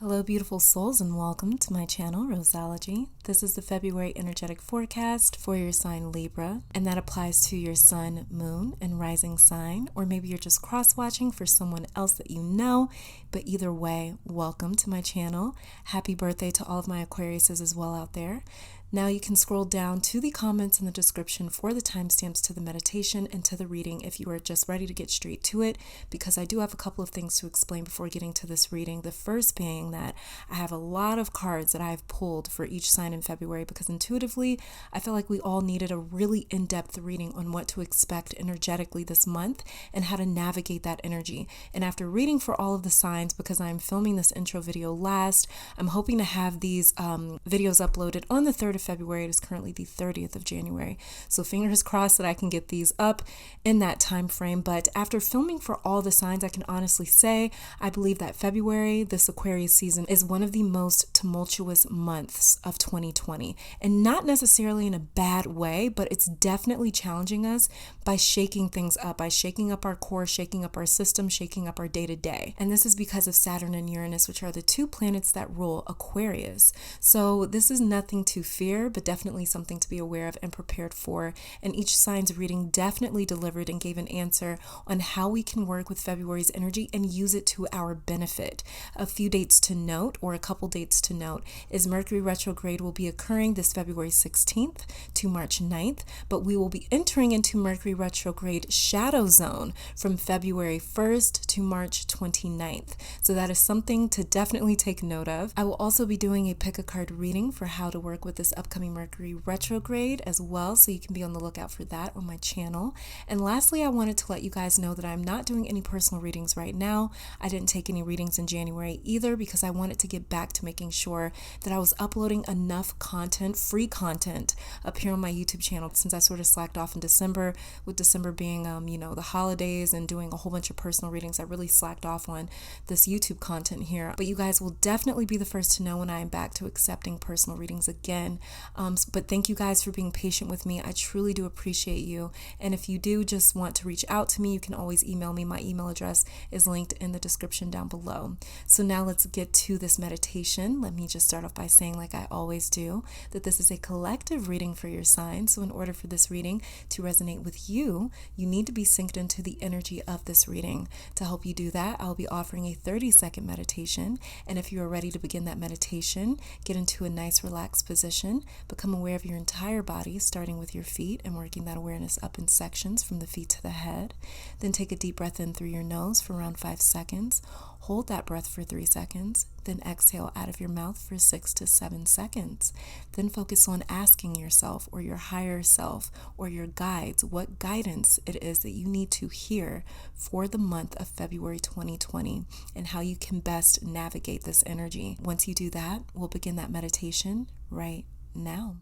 Hello, beautiful souls, and welcome to my channel, Roseology. This is the February energetic forecast for your sign Libra, and that applies to your sun, moon, and rising sign, or maybe you're just cross-watching for someone else that you know, but either way, welcome to my channel. Happy birthday to all of my Aquariuses as well out there. Now you can scroll down to the comments in the description for the timestamps to the meditation and to the reading if you are just ready to get straight to it, because I do have a couple of things to explain before getting to this reading. The first being that I have a lot of cards that I've pulled for each sign in February because intuitively I feel like we all needed a really in-depth reading on what to expect energetically this month and how to navigate that energy. And after reading for all of the signs, because I'm filming this intro video last, I'm hoping to have these videos uploaded on the 3rd of February. It is currently the 30th of January. So fingers crossed that I can get these up in that time frame. But after filming for all the signs, I can honestly say I believe that February, this Aquarius season, is one of the most tumultuous months of 2020. And not necessarily in a bad way, but it's definitely challenging us by shaking things up, by shaking up our core, shaking up our system, shaking up our day-to-day. And this is because of Saturn and Uranus, which are the two planets that rule Aquarius. So this is nothing to fear, but definitely something to be aware of and prepared for. And each sign's reading definitely delivered and gave an answer on how we can work with February's energy and use it to our benefit. A few dates to note, or a couple dates to note, is Mercury retrograde will be occurring this February 16th to March 9th, but we will be entering into Mercury retrograde shadow zone from February 1st to March 29th. So that is something to definitely take note of. I will also be doing a pick a card reading for how to work with this upcoming Mercury retrograde as well, so you can be on the lookout for that on my channel. And lastly, I wanted to let you guys know that I'm not doing any personal readings right now. I didn't take any readings in January either because I wanted to get back to making sure that I was uploading enough content, free content, up here on my YouTube channel, since I sort of slacked off in December, with December being the holidays and doing a whole bunch of personal readings. I really slacked off on this YouTube content here, but you guys will definitely be the first to know when I am back to accepting personal readings again. But thank you guys for being patient with me. I truly do appreciate you. And if you do just want to reach out to me, you can always email me. My email address is linked in the description down below. So now let's get to this meditation. Let me just start off by saying, like I always do, that this is a collective reading for your sign. So in order for this reading to resonate with you, you need to be synced into the energy of this reading. To help you do that, I'll be offering a 30-second meditation. And if you are ready to begin that meditation, get into a nice relaxed position. Become aware of your entire body, starting with your feet and working that awareness up in sections from the feet to the head. Then take a deep breath in through your nose for around 5 seconds. Hold that breath for 3 seconds. Then exhale out of your mouth for 6 to 7 seconds. Then focus on asking yourself or your higher self or your guides what guidance it is that you need to hear for the month of February 2020 and how you can best navigate this energy. Once you do that, we'll begin that meditation right now.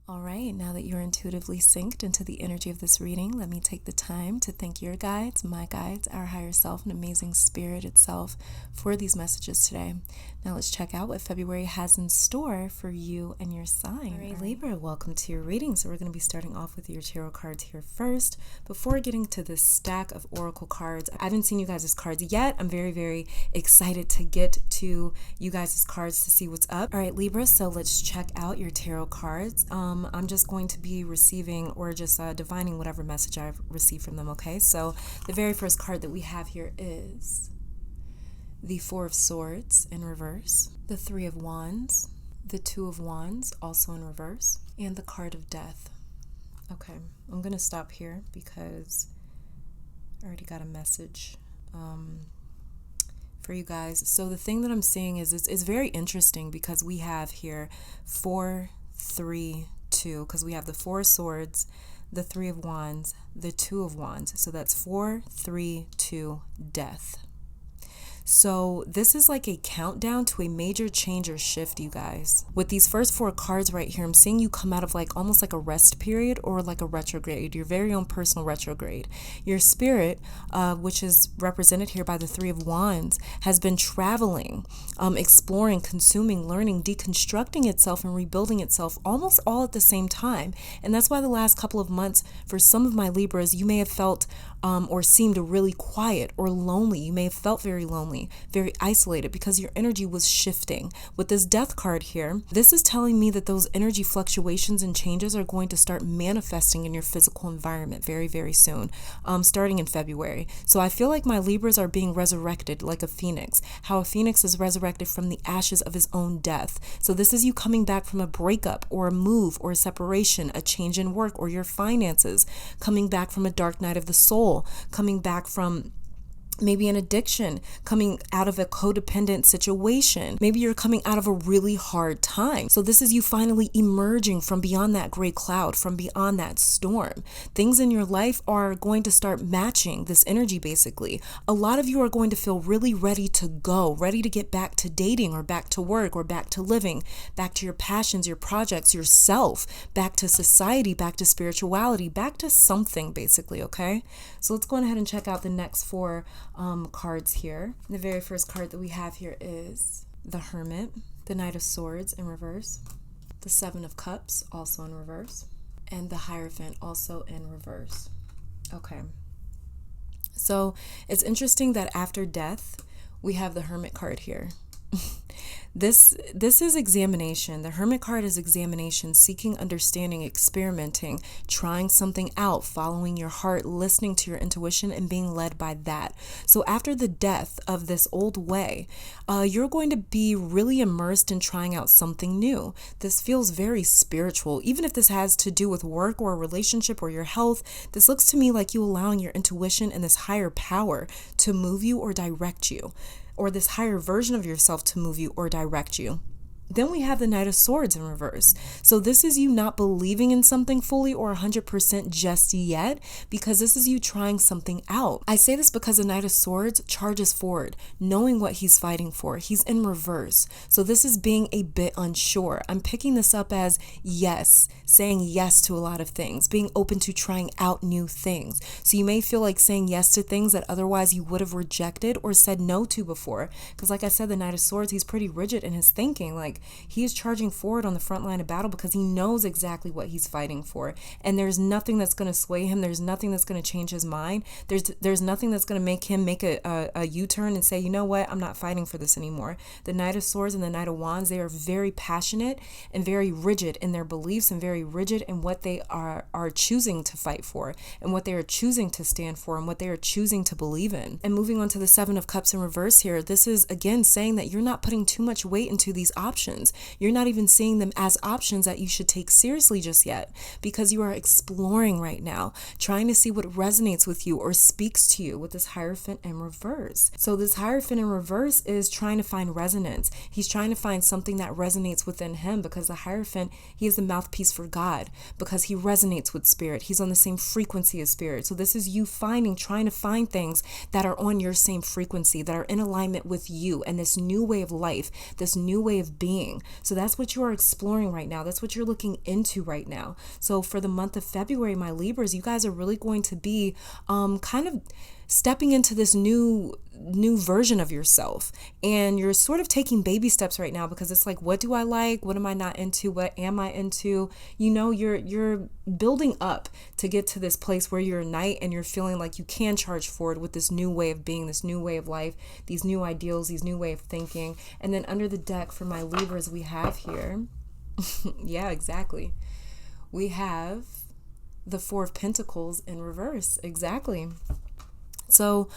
All right, now that you're intuitively synced into the energy of this reading, let me take the time to thank your guides, my guides, our higher self, and amazing spirit itself for these messages today. Now let's check out what February has in store for you and your sign. All right, Libra, welcome to your reading. So we're going to be starting off with your tarot cards here first. Before getting to this stack of oracle cards, I haven't seen you guys' cards yet. I'm very, very excited to get to you guys' cards to see what's up. All right, Libra, so let's check out your tarot cards. I'm just going to be receiving or just divining whatever message I've received from them, okay? So the very first card that we have here is the Four of Swords in reverse, the Three of Wands, the Two of Wands also in reverse, and the card of Death. Okay, I'm going to stop here because I already got a message for you guys. So the thing that I'm seeing is it's very interesting because we have here 4, 3, 2, because we have the Four of Swords, the Three of Wands, the Two of Wands. So that's 4, 3, 2, Death. So this is like a countdown to a major change or shift, you guys. With these first 4 cards right here, I'm seeing you come out of like almost like a rest period or like a retrograde, your very own personal retrograde. Your spirit, which is represented here by the 3 of Wands, has been traveling, exploring, consuming, learning, deconstructing itself and rebuilding itself almost all at the same time. And that's why the last couple of months, for some of my Libras, you may have felt or seemed really quiet or lonely. You may have felt very lonely, very isolated, because your energy was shifting. With this death card here, this is telling me that those energy fluctuations and changes are going to start manifesting in your physical environment very, very soon, starting in February. So I feel like my Libras are being resurrected like a phoenix, how a phoenix is resurrected from the ashes of his own death. So this is you coming back from a breakup or a move or a separation, a change in work or your finances, coming back from a dark night of the soul, coming back from maybe an addiction, coming out of a codependent situation. Maybe you're coming out of a really hard time. So this is you finally emerging from beyond that gray cloud, from beyond that storm. Things in your life are going to start matching this energy, basically. A lot of you are going to feel really ready to go, ready to get back to dating or back to work or back to living, back to your passions, your projects, yourself, back to society, back to spirituality, back to something, basically, okay? So let's go ahead and check out the next 4 cards here. The very first card that we have here is the Hermit, the Knight of Swords in reverse, the 7 of Cups also in reverse, and the Hierophant also in reverse. Okay. So it's interesting that after death, we have the Hermit card here. This is examination. The Hermit card is examination, seeking understanding, experimenting, trying something out, following your heart, listening to your intuition, and being led by that. So after the death of this old way, you're going to be really immersed in trying out something new. This feels very spiritual. Even if this has to do with work or a relationship or your health, this looks to me like you allowing your intuition and this higher power to move you or direct you, or this higher version of yourself to move you or direct you. Then we have the Knight of Swords in reverse. So this is you not believing in something fully or 100% just yet, because this is you trying something out. I say this because the Knight of Swords charges forward, knowing what he's fighting for. He's in reverse. So this is being a bit unsure. I'm picking this up as yes, saying yes to a lot of things, being open to trying out new things. So you may feel like saying yes to things that otherwise you would have rejected or said no to before. Because like I said, the Knight of Swords, he's pretty rigid in his thinking. Like, he is charging forward on the front line of battle because he knows exactly what he's fighting for. And there's nothing that's going to sway him. There's nothing that's going to change his mind. There's nothing that's going to make him make a U-turn and say, you know what, I'm not fighting for this anymore. The Knight of Swords and the Knight of Wands, they are very passionate and very rigid in their beliefs and very rigid in what they are choosing to fight for and what they are choosing to stand for and what they are choosing to believe in. And moving on to the 7 of Cups in reverse here, this is again saying that you're not putting too much weight into these options. You're not even seeing them as options that you should take seriously just yet, because you are exploring right now, trying to see what resonates with you or speaks to you with this Hierophant in reverse. So this Hierophant in reverse is trying to find resonance. He's trying to find something that resonates within him, because the Hierophant, he is the mouthpiece for God, because he resonates with spirit. He's on the same frequency as spirit. So this is you trying to find things that are on your same frequency, that are in alignment with you and this new way of life, this new way of being. So that's what you are exploring right now. That's what you're looking into right now. So for the month of February, my Libras, you guys are really going to be kind of stepping into this new version of yourself. And you're sort of taking baby steps right now, because it's like, what do I like? What am I not into? What am I into? You know, you're building up to get to this place where you're a knight and you're feeling like you can charge forward with this new way of being, this new way of life, these new ideals, these new way of thinking. And then under the deck for my Libras, we have here, yeah, exactly. We have the 4 of Pentacles in reverse. Exactly. So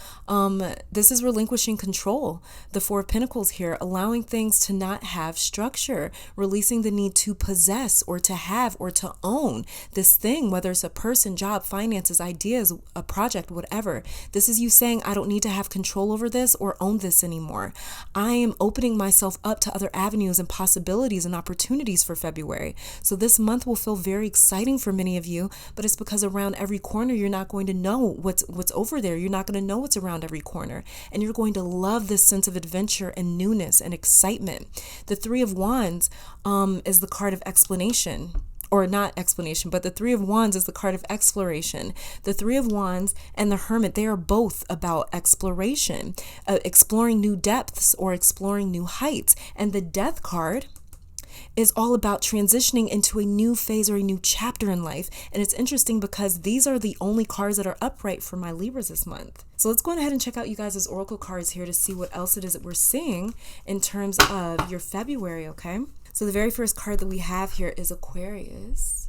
this is relinquishing control. The 4 of Pentacles here, allowing things to not have structure, releasing the need to possess or to have or to own this thing, whether it's a person, job, finances, ideas, a project, whatever. This is you saying, I don't need to have control over this or own this anymore. I am opening myself up to other avenues and possibilities and opportunities for February. So this month will feel very exciting for many of you, but it's because around every corner, you're not going to know what's over there. You're not not going to know what's around every corner. And you're going to love this sense of adventure and newness and excitement. The Three of Wands is the card of explanation. Or not explanation, but the Three of Wands is the card of exploration. The Three of Wands and the Hermit, they are both about exploration, exploring new depths or exploring new heights. And the Death card is all about transitioning into a new phase or a new chapter in life. And it's interesting because these are the only cards that are upright for my Libras this month. So let's go ahead and check out you guys' oracle cards here to see what else it is that we're seeing in terms of your February, okay? So the very first card that we have here is Aquarius.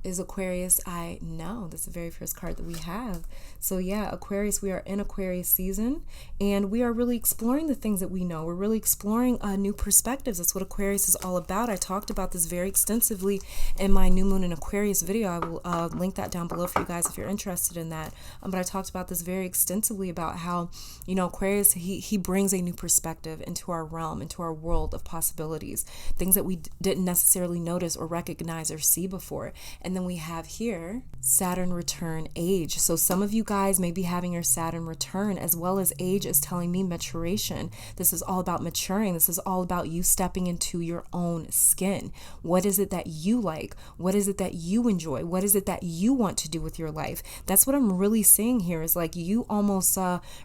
Is Aquarius, I know, that's the very first card that we have. So yeah, Aquarius, we are in Aquarius season, and we are really exploring the things that we know. We're really exploring new perspectives. That's what Aquarius is all about. I talked about this very extensively in my New Moon in Aquarius video. I will link that down below for you guys if you're interested in that. But I talked about this very extensively about how, you know, Aquarius, he brings a new perspective into our realm, into our world of possibilities, things that we didn't necessarily notice or recognize or see before. And then we have here Saturn return age. So some of you guys may be having your Saturn return, as well as age is telling me maturation. This is all about maturing. This is all about you stepping into your own skin. What is it that you like? What is it that you enjoy? What is it that you want to do with your life? That's what I'm really seeing here, is like you almost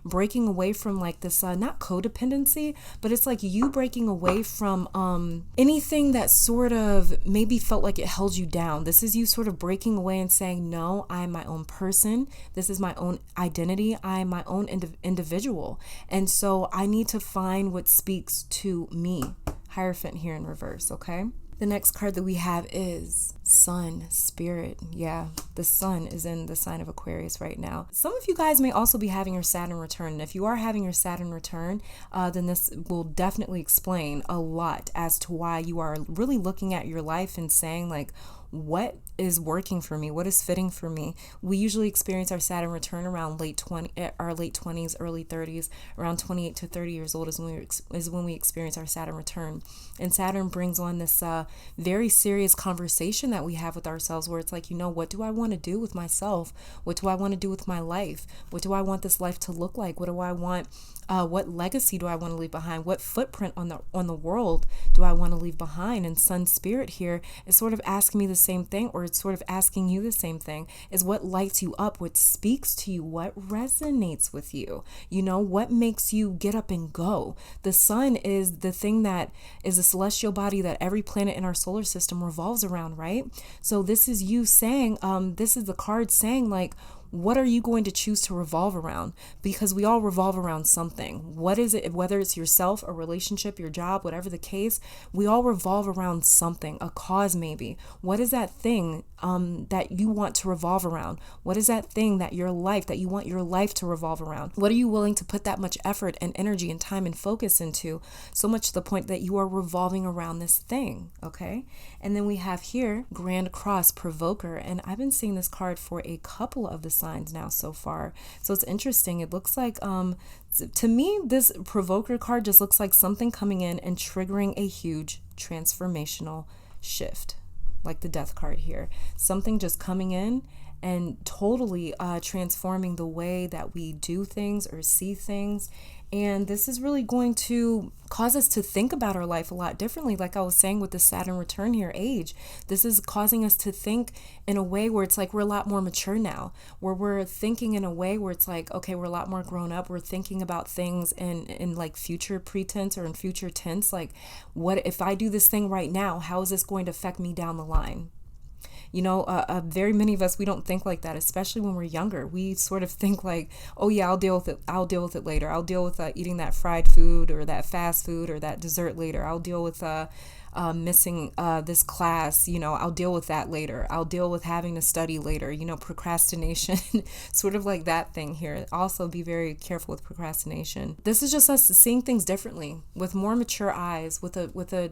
breaking away from like this, not codependency, but it's like you breaking away from anything that sort of maybe felt like it held you down. This is you sort of breaking away and saying, no, I'm my own person. This is my own identity. I'm my own individual. And so I need to find what speaks to me. Hierophant here in reverse, okay? The next card that we have is Sun, Spirit. Yeah, the Sun is in the sign of Aquarius right now. Some of you guys may also be having your Saturn return. And if you are having your Saturn return, then this will definitely explain a lot as to why you are really looking at your life and saying like, what is working for me? What is fitting for me? We usually experience our Saturn return around late 20s, early 30s. Around 28 to 30 years old is when we experience our Saturn return. And Saturn brings on this very serious conversation that we have with ourselves, where it's like, you know, what do I want to do with myself? What do I want to do with my life? What do I want this life to look like? What do I want? What legacy do I want to leave behind? What footprint on the world do I want to leave behind? And Sun Spirit here is sort of asking me the same thing, or it's sort of asking you the same thing, is what lights you up, what speaks to you, what resonates with you, you know, what makes you get up and go. The sun is the thing that is a celestial body that every planet in our solar system revolves around, right? So this is you saying, this is the card saying like, what are you going to choose to revolve around? Because we all revolve around something. What is it? Whether it's yourself, a relationship, your job, whatever the case, we all revolve around something, a cause maybe. What is that thing that you want to revolve around? What is that thing that you want your life to revolve around? What are you willing to put that much effort and energy and time and focus into? So much to the point that you are revolving around this thing, okay? And then we have here Grand Cross Provoker, and I've been seeing this card for a couple of the signs now so far. So it's interesting. It looks like to me, this Provoker card just looks like something coming in and triggering a huge transformational shift, like the Death card here. Something just coming in and totally transforming the way that we do things or see things. And this is really going to cause us to think about our life a lot differently. Like I was saying with the Saturn return here, age, this is causing us to think in a way where it's like we're a lot more mature now, where we're thinking in a way where it's like, okay, we're a lot more grown up. We're thinking about things in like future pretense or in future tense. Like, what if I do this thing right now? How is this going to affect me down the line? You know, very many of us, we don't think like that, especially when we're younger. We sort of think like, oh yeah, I'll deal with it. I'll deal with it later. I'll deal with eating that fried food or that fast food or that dessert later. I'll deal with missing this class. You know, I'll deal with that later. I'll deal with having to study later. You know, procrastination, sort of like that thing here. Also be very careful with procrastination. This is just us seeing things differently with more mature eyes, with a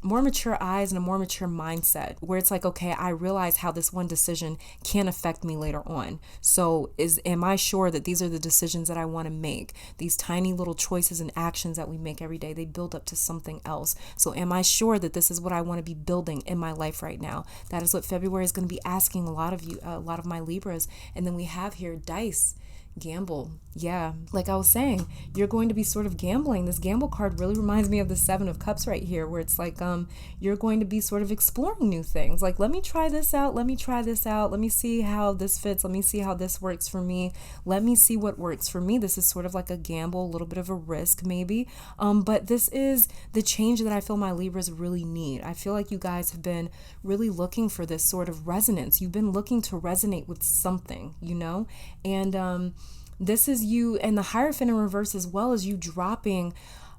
eyes and a more mature mindset, where it's like, okay, I realize how this one decision can affect me later on. So am I sure that these are the decisions that I want to make? These tiny little choices and actions that we make every day, they build up to something else. So am I sure that this is what I want to be building in my life right now? That is what February is going to be asking a lot of you, a lot of my Libras. And then we have here dice. Gamble. Yeah, like I was saying, you're going to be sort of gambling. This gamble card really reminds me of the Seven of Cups right here, where it's like you're going to be sort of exploring new things. Like, let me try this out, let me try this out, let me see how this fits, let me see how this works for me, let me see what works for me. This is sort of like a gamble, a little bit of a risk maybe, but this is the change that I feel my Libras really need. I feel like you guys have been really looking for this sort of resonance. You've been looking to resonate with something, you know, and this is you, and the Hierophant in reverse, as well as you dropping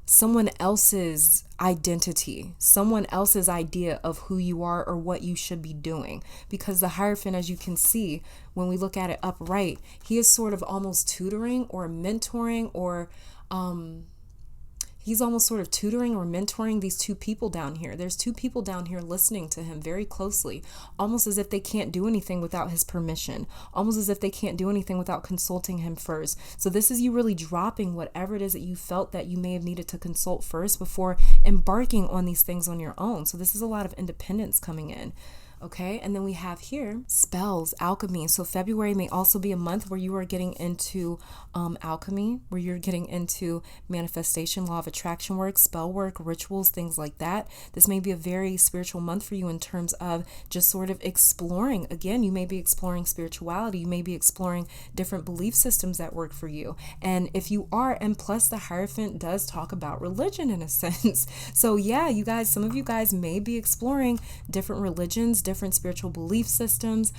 someone else's identity, someone else's idea of who you are or what you should be doing. Because the Hierophant, as you can see, when we look at it upright, he is sort of almost tutoring or mentoring, or he's almost sort of tutoring or mentoring these two people down here. There's two people down here listening to him very closely, almost as if they can't do anything without his permission, almost as if they can't do anything without consulting him first. So this is you really dropping whatever it is that you felt that you may have needed to consult first before embarking on these things on your own. So this is a lot of independence coming in. Okay, and then we have here spells, alchemy. So February may also be a month where you are getting into alchemy, where you're getting into manifestation, law of attraction work, spell work, rituals, things like that. This may be a very spiritual month for you in terms of just sort of exploring. Again, you may be exploring spirituality. You may be exploring different belief systems that work for you. And if you are, and plus the Hierophant does talk about religion in a sense. So yeah, you guys, some of you guys may be exploring different religions, different spiritual belief systems,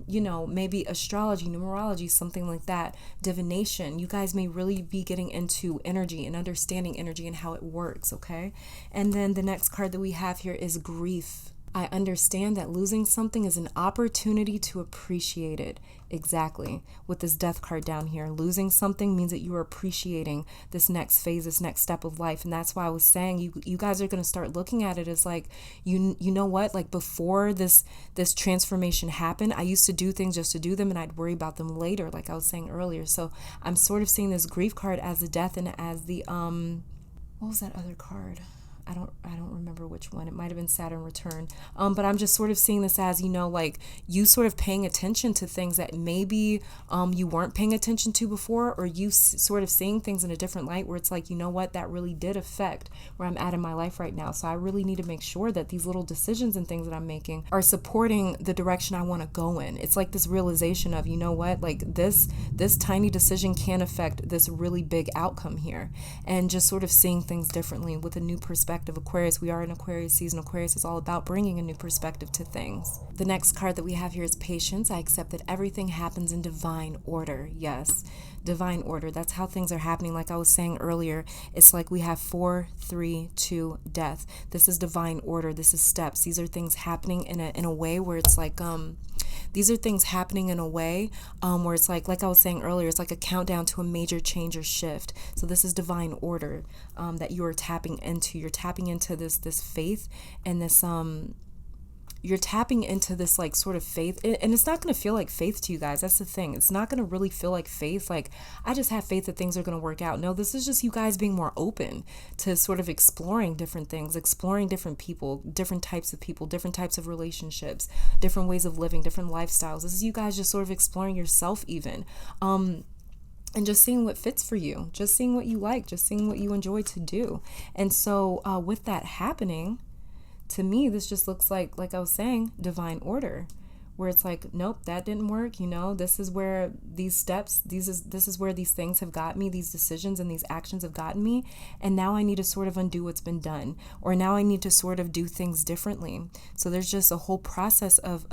you know, maybe astrology, numerology, something like that, divination. You guys may really be getting into energy and understanding energy and how it works, okay? And then the next card that we have here is grief. I understand that losing something is an opportunity to appreciate it. Exactly. With this death card down here, losing something means that you are appreciating this next phase, this next step of life. And that's why I was saying you guys are going to start looking at it as like, you know what, like before this transformation happened, I used to do things just to do them and I'd worry about them later, like I was saying earlier. So I'm sort of seeing this grief card as the death and as the, what was that other card? I don't remember which one. It might have been Saturn return. But I'm just sort of seeing this as, you know, like you sort of paying attention to things that maybe you weren't paying attention to before, or you sort of seeing things in a different light where it's like, you know what, that really did affect where I'm at in my life right now. So I really need to make sure that these little decisions and things that I'm making are supporting the direction I want to go in. It's like this realization of, you know what, like this tiny decision can affect this really big outcome here, and just sort of seeing things differently with a new perspective. Aquarius, we are in Aquarius season. Aquarius is all about bringing a new perspective to things. The next card that we have here is patience. I accept that everything happens in divine order. Yes, divine order. That's how things are happening. Like I was saying earlier, it's like we have 4, 3, 2, death. This is divine order. This is steps. These are things happening in a way where it's like these are things happening in a way where it's like I was saying earlier, it's like a countdown to a major change or shift. So this is divine order that you are tapping into. You're tapping into this faith and this you're tapping into this like sort of faith, and it's not going to feel like faith to you guys. That's the thing. It's not going to really feel like faith. Like, I just have faith that things are going to work out. No, this is just you guys being more open to sort of exploring different things, exploring different people, different types of relationships, different ways of living, different lifestyles. This is you guys just sort of exploring yourself even. And just seeing what fits for you, just seeing what you like, just seeing what you enjoy to do. And so with that happening, to me, this just looks like I was saying, divine order, where it's like, nope, that didn't work. You know, this is where these steps, this is where these things have got me, these decisions and these actions have gotten me. And now I need to sort of undo what's been done, or now I need to sort of do things differently. So there's just a whole process of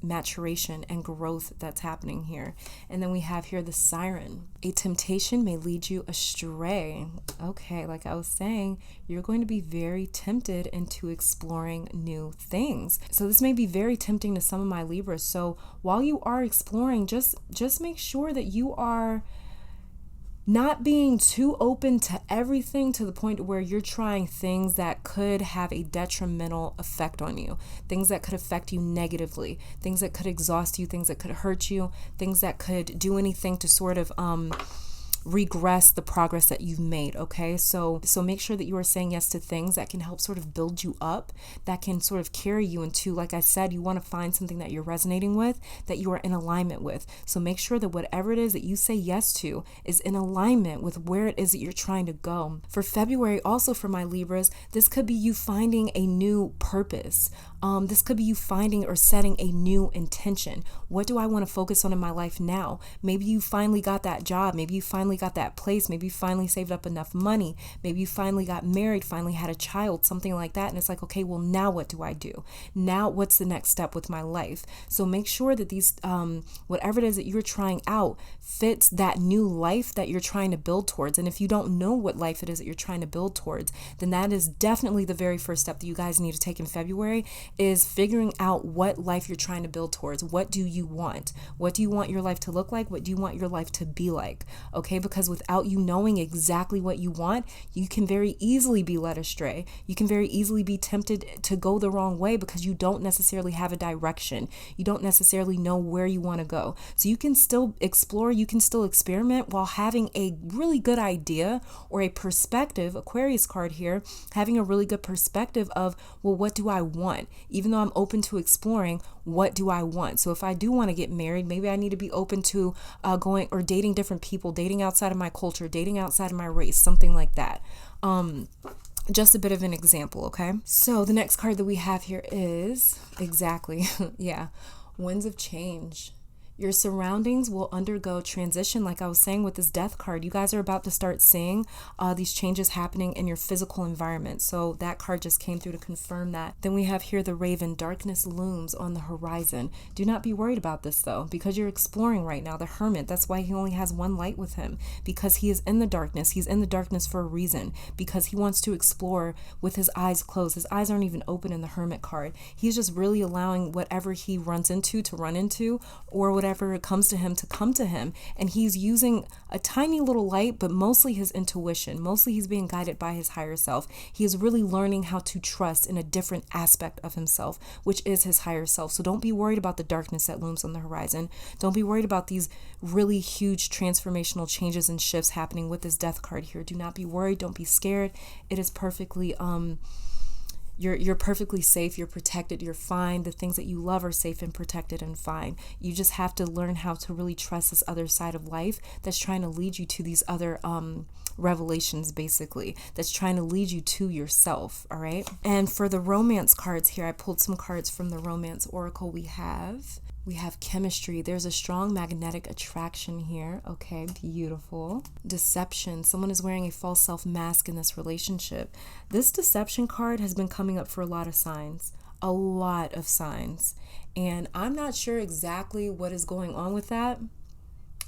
maturation and growth that's happening here. And then we have here the Siren. A temptation may lead you astray. Okay, like I was saying, you're going to be very tempted into exploring new things. So this may be very tempting to some of my Libras. So while you are exploring, just make sure that you are not being too open to everything to the point where you're trying things that could have a detrimental effect on you, things that could affect you negatively, things that could exhaust you, things that could hurt you, things that could do anything to sort of regress the progress that you've made. Okay, so make sure that you are saying yes to things that can help sort of build you up, that can sort of carry you into, like I said, you want to find something that you're resonating with, that you are in alignment with. So make sure that whatever it is that you say yes to is in alignment with where it is that you're trying to go. For February, also for my Libras, this could be you finding a new purpose. This could be you finding or setting a new intention. What do I want to focus on in my life now? Maybe you finally got that job. Maybe you finally got that place. Maybe you finally saved up enough money. Maybe you finally got married, finally had a child, something like that. And it's like, okay, well, now what do I do? Now what's the next step with my life? So make sure that these, whatever it is that you're trying out fits that new life that you're trying to build towards. And if you don't know what life it is that you're trying to build towards, then that is definitely the very first step that you guys need to take in February, is figuring out what life you're trying to build towards. What do you want? What do you want your life to look like? What do you want your life to be like? Okay, because without you knowing exactly what you want, you can very easily be led astray. You can very easily be tempted to go the wrong way because you don't necessarily have a direction. You don't necessarily know where you want to go. So you can still explore, you can still experiment while having a really good idea or a perspective, Aquarius card here, having a really good perspective of, well, what do I want? Even though I'm open to exploring, what do I want? So if I do want to get married, maybe I need to be open to going or dating different people, dating outside of my culture, dating outside of my race, something like that. Just a bit of an example, okay? So the next card that we have here is exactly, yeah, Winds of Change. Your surroundings will undergo transition. Like I was saying with this death card, you guys are about to start seeing these changes happening in your physical environment. So that card just came through to confirm that. Then we have here the Raven. Darkness looms on the horizon. Do not be worried about this though, because you're exploring right now. The Hermit, that's why he only has one light with him, because he is in the darkness. He's in the darkness for a reason, because he wants to explore with his eyes closed. His eyes aren't even open in the Hermit card. He's just really allowing whatever he runs into to run into, or whatever it comes to him to come to him. And he's using a tiny little light, but mostly his intuition. Mostly he's being guided by his higher self. He is really learning how to trust in a different aspect of himself, which is his higher self. So don't be worried about the darkness that looms on the horizon. Don't be worried about these really huge transformational changes and shifts happening with this death card here. Do not be worried. Don't be scared. It is perfectly You're perfectly safe, you're protected, you're fine. The things that you love are safe and protected and fine. You just have to learn how to really trust this other side of life that's trying to lead you to these other revelations, basically, that's trying to lead you to yourself. All right. And for the romance cards here, I pulled some cards from the Romance Oracle. We have chemistry. There's a strong magnetic attraction here. Okay, beautiful. Deception. Someone is wearing a false self mask in this relationship. This deception card has been coming up for a lot of signs. A lot of signs. And I'm not sure exactly what is going on with that.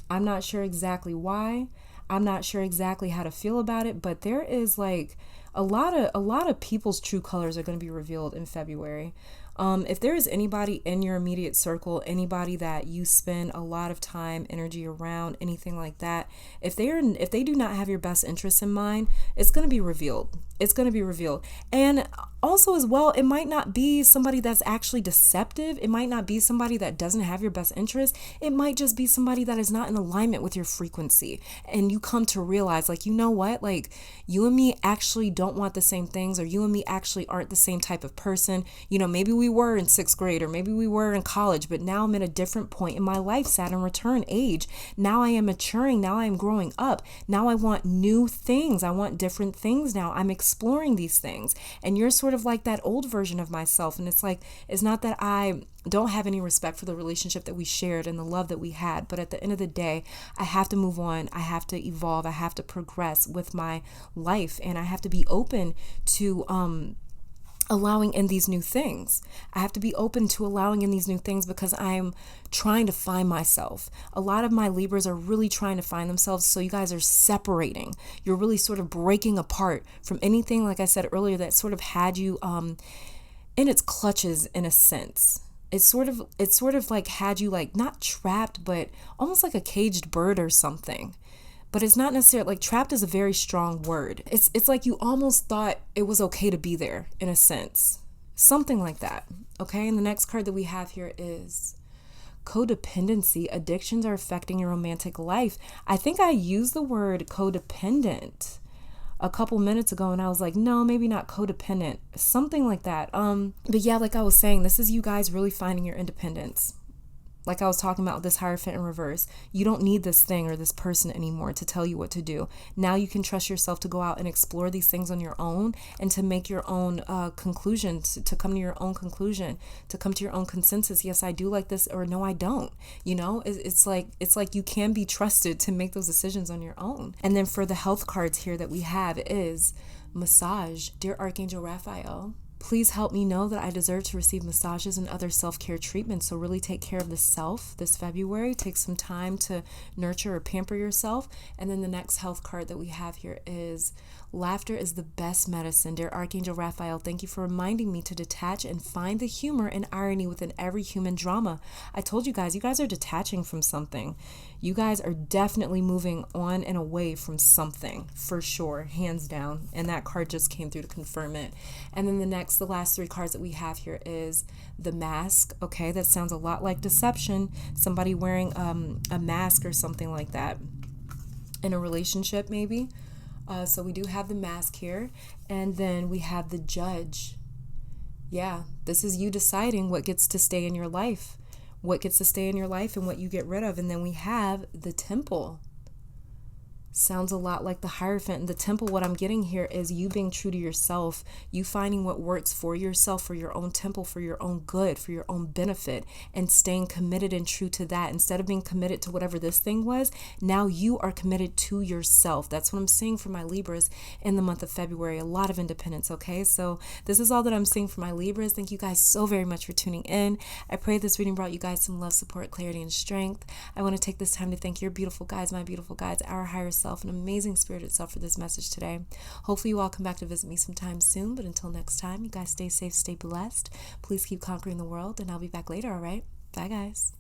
I'm not sure exactly why. I'm not sure exactly how to feel about it, but there is like a lot of people's true colors are going to be revealed in February. If there is anybody in your immediate circle, anybody that you spend a lot of time, energy around, anything like that, if they do not have your best interests in mind, it's going to be revealed. It's going to be revealed. And also as well, it might not be somebody that's actually deceptive. It might not be somebody that doesn't have your best interest. It might just be somebody that is not in alignment with your frequency. And you come to realize, like, you know what, like, you and me actually don't want the same things, or you and me actually aren't the same type of person. You know, maybe we were in 6th grade, or maybe we were in college, but now I'm at a different point in my life, Saturn return age. Now I am maturing. Now I am growing up. Now I want new things. I want different things now. I'm exploring these things. And you're sort of like that old version of myself. And it's like, it's not that I don't have any respect for the relationship that we shared and the love that we had, but at the end of the day, I have to move on. I have to evolve. I have to progress with my life, and I have to be open to allowing in these new things. I have to be open to allowing in these new things because I'm trying to find myself. A lot of my Libras are really trying to find themselves. So you guys are separating. You're really sort of breaking apart from anything, like I said earlier, that sort of had you in its clutches in a sense. It's sort of like had you like not trapped, but almost like a caged bird or something. but it's not necessarily like trapped is a very strong word. It's like you almost thought it was okay to be there in a sense. Something like that. Okay. And the next card that we have here is codependency. Addictions are affecting your romantic life. I think I used the word codependent a couple minutes ago and I was like, no, maybe not codependent, something like that. But yeah, like I was saying, this is you guys really finding your independence. Like I was talking about this Hierophant in reverse. You don't need this thing or this person anymore to tell you what to do. Now you can trust yourself to go out and explore these things on your own and to make your own conclusions, to come to your own conclusion, to come to your own consensus. Yes, I do like this, or no, I don't. You know, it's like you can be trusted to make those decisions on your own. And then for the health cards here that we have is massage. Dear Archangel Raphael, please help me know that I deserve to receive massages and other self-care treatments. So really take care of the self this February. Take some time to nurture or pamper yourself. And then the next health card that we have here is laughter is the best medicine. Dear Archangel Raphael, thank you for reminding me to detach and find the humor and irony within every human drama. I told you guys are detaching from something. You guys are definitely moving on and away from something for sure, hands down. And that card just came through to confirm it. And then the last three cards that we have here is the mask. Okay, that sounds a lot like deception. Somebody wearing a mask or something like that in a relationship maybe. So we do have the mask here. And then we have the judge. Yeah, this is you deciding what gets to stay in your life. What gets to stay in your life and what you get rid of. And then we have the temple. Sounds a lot like the Hierophant. And the temple, what I'm getting here is you being true to yourself, you finding what works for yourself, for your own temple, for your own good, for your own benefit, and staying committed and true to that. Instead of being committed to whatever this thing was, now you are committed to yourself. That's what I'm seeing for my Libras in the month of February. A lot of independence, okay? So this is all that I'm seeing for my Libras. Thank you guys so very much for tuning in. I pray this reading brought you guys some love, support, clarity, and strength. I want to take this time to thank your beautiful guides, my beautiful guides, our higher self, an amazing spirit itself for this message today. Hopefully you all come back to visit me sometime soon, but until next time, you guys stay safe, stay blessed. Please keep conquering the world, and I'll be back later, all right? Bye, guys.